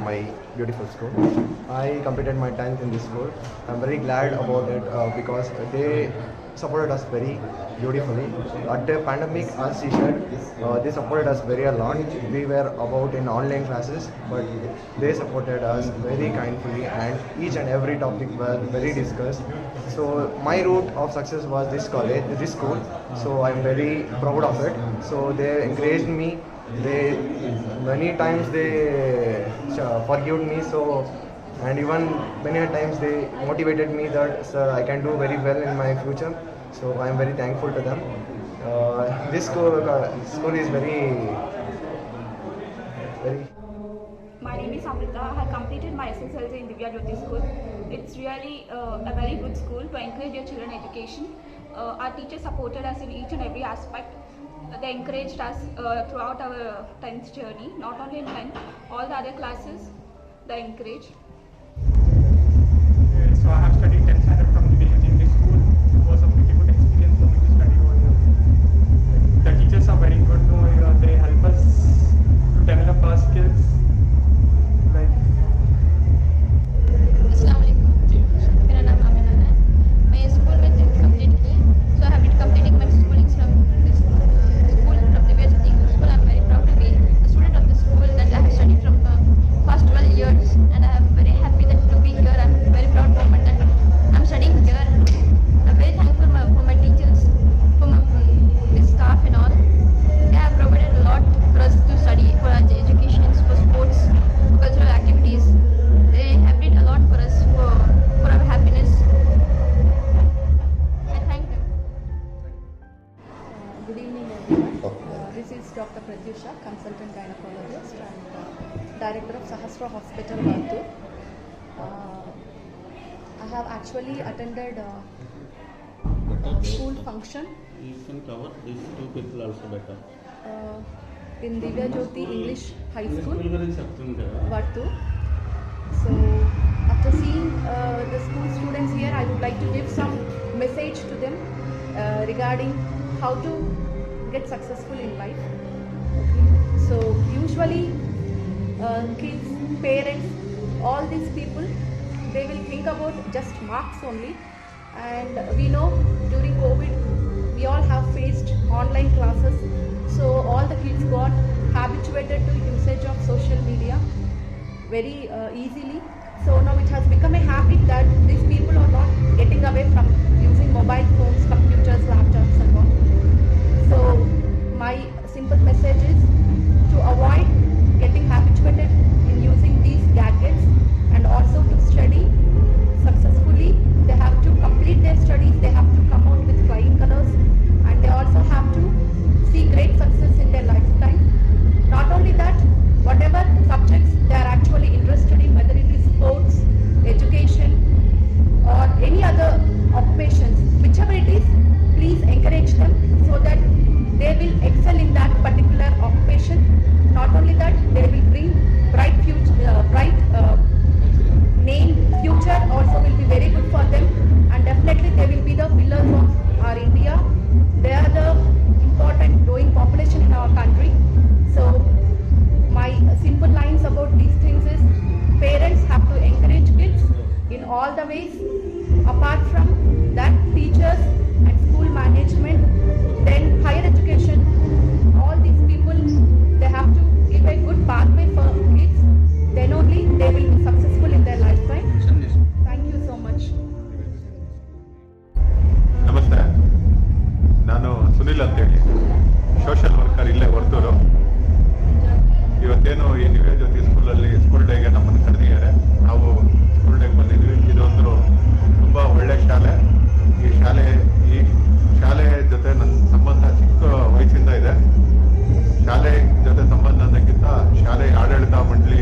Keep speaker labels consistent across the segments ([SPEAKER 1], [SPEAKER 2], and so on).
[SPEAKER 1] my beautiful school. I completed my 10th in this school. I'm very glad about it because they supported us very beautifully. At the pandemic, as she said, they supported us very a lot. We were about in online classes, but they supported us very kindly, and each and every topic was very discussed. So my route of success was this college, this school. So I'm very proud of it. So they encouraged me. They many times they forgave me. So and even many times they motivated me that sir I can do very well in my future. So I am very thankful to them. This school is very.
[SPEAKER 2] My name is Amrita. I have completed my SSLC in Divya Jyothi school. It's really a very good school to encourage your children education. Our teachers supported us in each and every aspect. They encouraged us throughout our 10th journey, not only in 10th, all the other classes they encouraged.
[SPEAKER 3] So I have studied 10th standard from Divya in this school. It was a pretty good experience for me to study over here. The teachers are very good. They help us to develop our skills.
[SPEAKER 4] Consultant gynecologist and director of Hospital, Vartur. I have actually attended a school function.
[SPEAKER 5] You can cover these two people also better.
[SPEAKER 4] In Divya Jyothi English High School, Vartur. So after seeing the school students here, I would like to give some message to them regarding how to get successful in life. So usually kids, parents, all these people, they will think about just marks only. And we know during COVID, we all have faced online classes. So all the kids got habituated to usage of social media very easily. So now it has become a habit that these people are not getting away from using mobile phones, computers, laptops and all. So my simple message is to avoid getting habituated in using these gadgets, and also to study successfully. They have to complete their studies, they have to come out with flying colors, and they also have to see great success in their lifetime. Not only that, whatever subjects they are actually interested in, whether it is sports, education or any other occupations, whichever it is, please encourage them so that they will excel in that particular occupation. Not only that, they will bring bright future, name, future also will be very good for them, and definitely they will be the pillars of our India. They are the important growing population in our country. So my simple lines about these things is, parents have to encourage kids in all the ways. Apart from that, teachers and school management, then higher education, all these people, they have to give a good pathway for kids. Then only they will be successful in their lifetime. Thank you so much.
[SPEAKER 6] ನಮಸ್ತೆ, ನಾನು ಸುನಿಲ್ ಅಂತೇಳಿ, social worker ಇಲ್ಲೇ ವರ್ತೂರು. ಇವತ್ತೇನು ಈ ದಿವ್ಯ ಜ್ಯೋತಿ school ಡೇಗೆ ನಮ್ಮನ್ನು ಕರೆದಿದ್ದಾರೆ. ನಾವು ಸ್ಕೂಲ್ ಡೇಗೆ ಬಂದಿದ್ವಿ. ಇದೊಂದು ತುಂಬ ಒಳ್ಳೆ ಶಾಲೆ. ಈ ಶಾಲೆ ಜೊತೆ ನನ್ನ ಸಂಬಂಧ ಚಿಕ್ಕ ವಯಸ್ಸಿಂದ ಇದೆ. ಶಾಲೆ ಜೊತೆ ಸಂಬಂಧ ಅನ್ನೋಕ್ಕಿಂತ ಶಾಲೆ ಆಡಳಿತ ಮಂಡಳಿ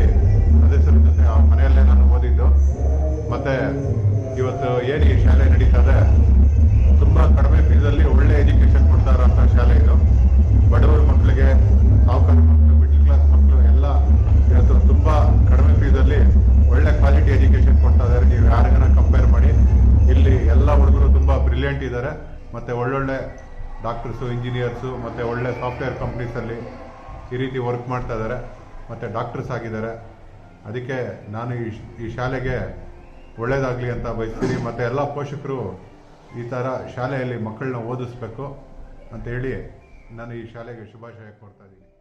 [SPEAKER 6] ಸದಸ್ಯರ ಜೊತೆ ಆ ಮನೆಯಲ್ಲೇ ನಾನು ಓದಿದ್ದು. ಮತ್ತು ಇವತ್ತು ಏನು ಈ ಶಾಲೆ ನಡೀತದೆ, ತುಂಬ ಕಡಿಮೆ ಫೀಸಲ್ಲಿ ಒಳ್ಳೆ ಎಜುಕೇಷನ್ ಕೊಡ್ತಾ ಇರೋಂಥ ಶಾಲೆ ಇದು. ಬಡವರ ಮಕ್ಕಳಿಗೆ, ಸಾಹುಕಾರ ಮಕ್ಕಳು, ಮಿಡ್ಲ್ ಕ್ಲಾಸ್ ಮಕ್ಕಳು ಎಲ್ಲ ಇವತ್ತು ತುಂಬ ಕಡಿಮೆ ಫೀಸಲ್ಲಿ ಒಳ್ಳೆ ಕ್ವಾಲಿಟಿ ಎಜುಕೇಷನ್ ಕೊಡ್ತಾ ಇದ್ದಾರೆ. ನೀವು ಯಾರಿಗಾನ ಕಂಪೇರ್ ಮಾಡಿ, ಇಲ್ಲಿ ಎಲ್ಲ ಹುಡುಗರು ತುಂಬ ಬ್ರಿಲಿಯಂಟ್ ಇದ್ದಾರೆ. ಮತ್ತು ಒಳ್ಳೊಳ್ಳೆ ಡಾಕ್ಟರ್ಸು, ಇಂಜಿನಿಯರ್ಸು ಮತ್ತು ಒಳ್ಳೆ ಸಾಫ್ಟ್ವೇರ್ ಕಂಪ್ನೀಸಲ್ಲಿ ಈ ರೀತಿ ವರ್ಕ್ ಮಾಡ್ತಾ ಇದ್ದಾರೆ. ಮತ್ತು ಡಾಕ್ಟರ್ಸ್ ಆಗಿದ್ದಾರೆ. ಅದಕ್ಕೆ ನಾನು ಈ ಶಾಲೆಗೆ ಒಳ್ಳೆಯದಾಗಲಿ ಅಂತ ಬಯಸ್ತೀನಿ. ಮತ್ತು ಎಲ್ಲ ಪೋಷಕರು ಈ ಥರ ಶಾಲೆಯಲ್ಲಿ ಮಕ್ಕಳನ್ನ ಓದಿಸ್ಬೇಕು ಅಂತೇಳಿ ನಾನು ಈ ಶಾಲೆಗೆ ಶುಭಾಶಯ ಕೋರ್ತಾ ಇದ್ದೀನಿ.